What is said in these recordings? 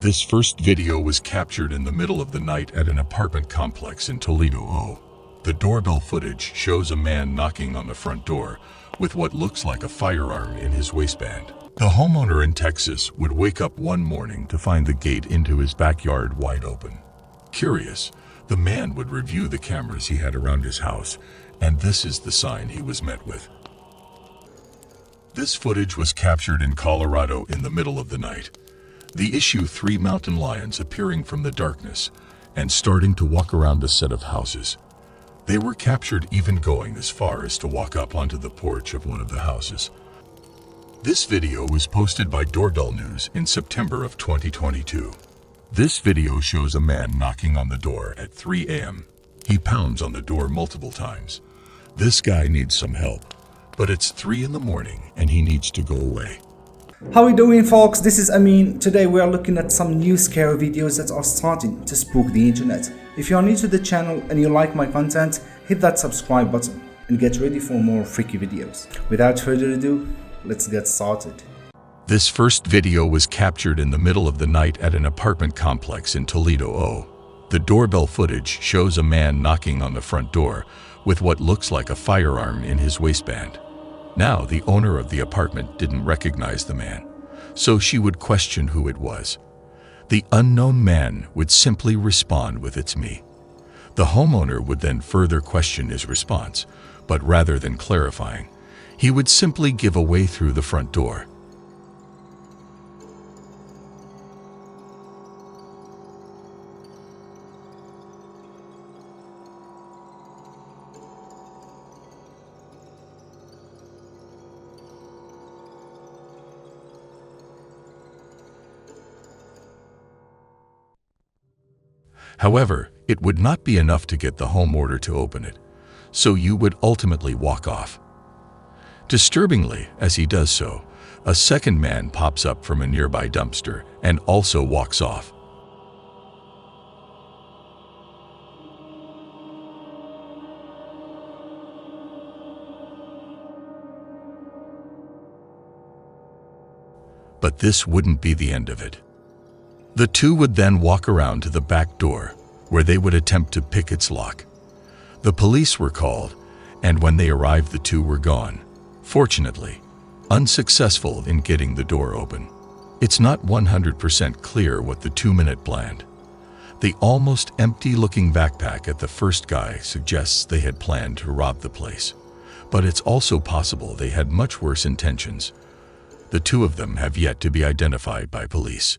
This first video was captured in the middle of the night at an apartment complex in Toledo, Ohio. The doorbell footage shows a man knocking on the front door with what looks like a firearm in his waistband. The homeowner in Texas would wake up one morning to find the gate into his backyard wide open. Curious, the man would review the cameras he had around his house, and this is the sign he was met with. This footage was captured in Colorado in the middle of the night. The issue: three mountain lions appearing from the darkness and starting to walk around a set of houses. They were captured even going as far as to walk up onto the porch of one of the houses. This video was posted by Doorbell News in September of 2022. This video shows a man knocking on the door at 3 a.m. He pounds on the door multiple times. This guy needs some help, but it's 3 in the morning and he needs to go away. How are you doing, folks? This is Amin. Today we are looking at some new scary videos that are starting to spook the internet. If you are new to the channel and you like my content, hit that subscribe button and get ready for more freaky videos. Without further ado, let's get started. This first video was captured in the middle of the night at an apartment complex in Toledo, Ohio. The doorbell footage shows a man knocking on the front door with what looks like a firearm in his waistband. Now, the owner of the apartment didn't recognize the man, so she would question who it was. The unknown man would simply respond with "It's me." The homeowner would then further question his response, but rather than clarifying, he would simply give away through the front door. However, it would not be enough to get the homeowner to open it, so you would ultimately walk off. Disturbingly, as he does so, a second man pops up from a nearby dumpster and also walks off. But this wouldn't be the end of it. The two would then walk around to the back door, where they would attempt to pick its lock. The police were called, and when they arrived, the two were gone. Fortunately, unsuccessful in getting the door open. It's not 100% clear what the 2-minute planned. The almost empty-looking backpack at the first guy suggests they had planned to rob the place, but it's also possible they had much worse intentions. The two of them have yet to be identified by police.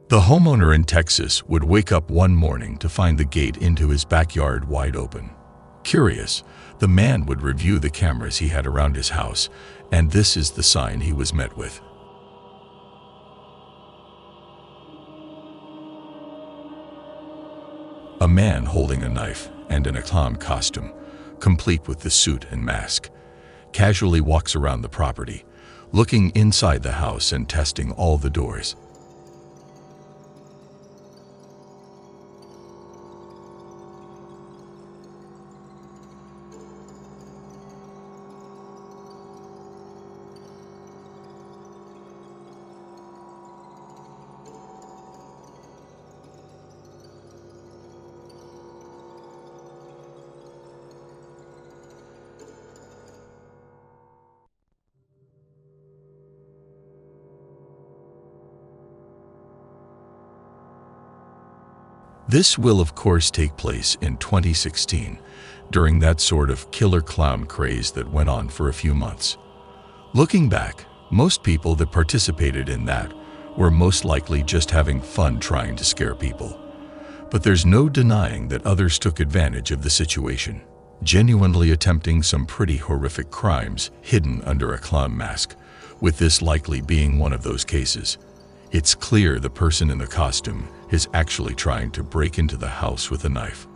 The homeowner in Texas would wake up one morning to find the gate into his backyard wide open. Curious, the man would review the cameras he had around his house, and this is the sign he was met with. A man holding a knife and in a clown costume, complete with the suit and mask, casually walks around the property, looking inside the house and testing all the doors. This will of course take place in 2016, during that sort of killer clown craze that went on for a few months. Looking back, most people that participated in that were most likely just having fun trying to scare people. But there's no denying that others took advantage of the situation, genuinely attempting some pretty horrific crimes hidden under a clown mask, with this likely being one of those cases. It's clear the person in the costume is actually trying to break into the house with a knife.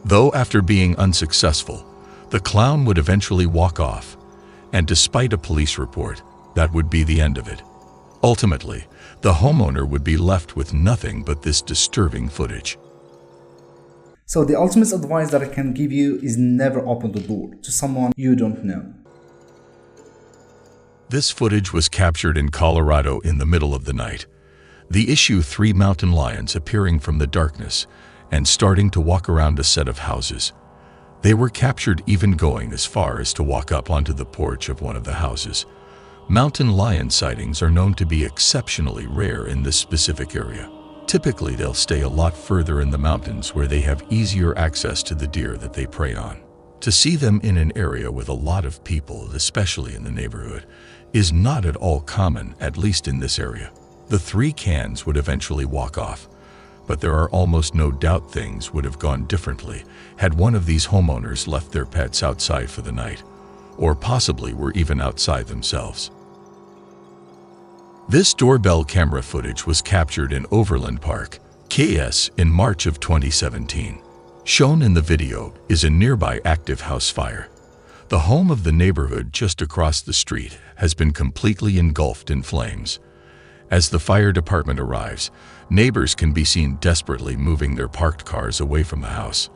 Though after being unsuccessful, the clown would eventually walk off, and despite a police report, that would be the end of it. Ultimately, the homeowner would be left with nothing but this disturbing footage. So the ultimate advice that I can give you is never open the door to someone you don't know. This footage was captured in Colorado in the middle of the night. The issue: three mountain lions appearing from the darkness and starting to walk around a set of houses. They were captured even going as far as to walk up onto the porch of one of the houses. Mountain lion sightings are known to be exceptionally rare in this specific area. Typically, they'll stay a lot further in the mountains where they have easier access to the deer that they prey on. To see them in an area with a lot of people, especially in the neighborhood, is not at all common, at least in this area. The three cans would eventually walk off, but there are almost no doubt things would have gone differently had one of these homeowners left their pets outside for the night, or possibly were even outside themselves. This doorbell camera footage was captured in Overland Park, KS, in March of 2017. Shown in the video is a nearby active house fire. The home of the neighborhood just across the street has been completely engulfed in flames. As the fire department arrives, neighbors can be seen desperately moving their parked cars away from the house.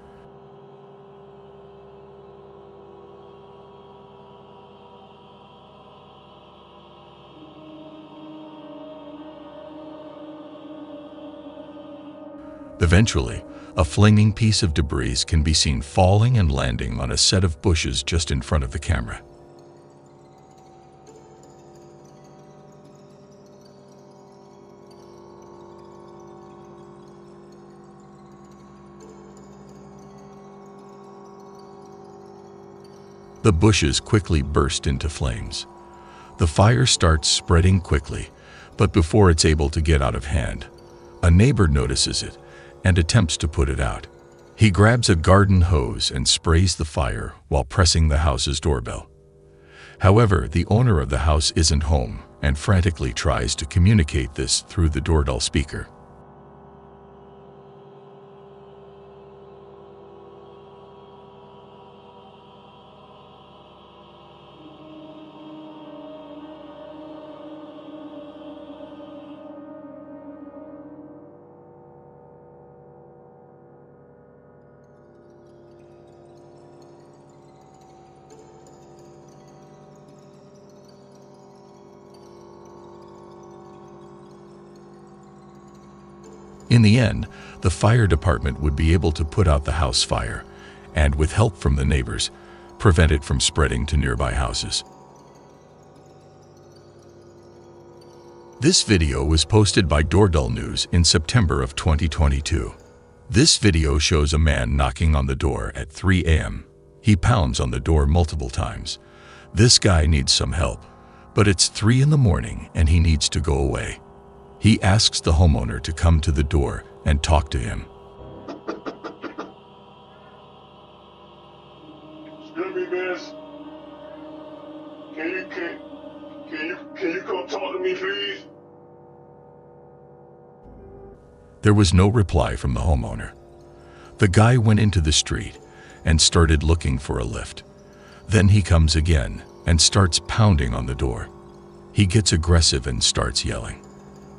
Eventually, a flaming piece of debris can be seen falling and landing on a set of bushes just in front of the camera. The bushes quickly burst into flames. The fire starts spreading quickly, but before it's able to get out of hand, a neighbor notices it and attempts to put it out. He grabs a garden hose and sprays the fire while pressing the house's doorbell. However, the owner of the house isn't home and frantically tries to communicate this through the doorbell speaker. In the end, the fire department would be able to put out the house fire and, with help from the neighbors, prevent it from spreading to nearby houses. This video was posted by Doorbell News in September of 2022. This video shows a man knocking on the door at 3 a.m. He pounds on the door multiple times. This guy needs some help, but it's 3 in the morning and he needs to go away. He asks the homeowner to come to the door and talk to him. Excuse me, miss. Can you come talk to me, please? There was no reply from the homeowner. The guy went into the street and started looking for a lift. Then he comes again and starts pounding on the door. He gets aggressive and starts yelling.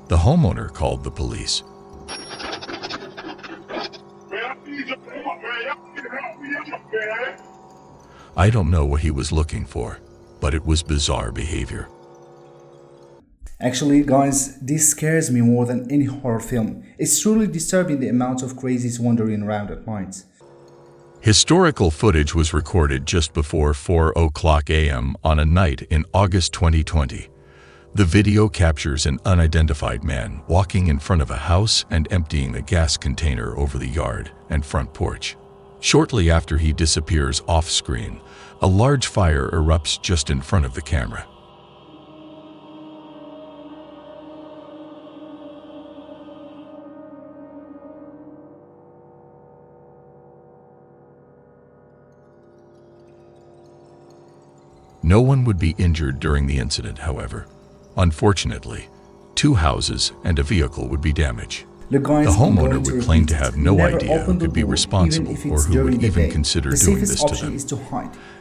The homeowner called the police. Man, I need your help, man. Y'all need to help me out, man. I don't know what he was looking for, but it was bizarre behavior. Actually, guys, this scares me more than any horror film. It's truly disturbing the amount of crazies wandering around at night. Historical footage was recorded just before 4:00 a.m. on a night in August 2020. The video captures an unidentified man walking in front of a house and emptying a gas container over the yard and front porch. Shortly after he disappears off-screen, a large fire erupts just in front of the camera. No one would be injured during the incident, however. Unfortunately, 2 houses and a vehicle would be damaged. The homeowner would claim to have no idea who could be responsible or who would even consider doing this to them.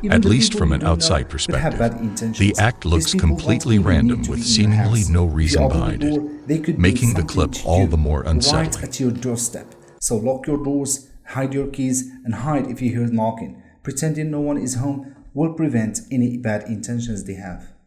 At least from an outside perspective, the act looks completely random with seemingly no reason behind it, making the clip all the more unsettling. Right at your doorstep. So lock your doors, hide your keys, and hide if you hear knocking. Pretending no one is home will prevent any bad intentions they have.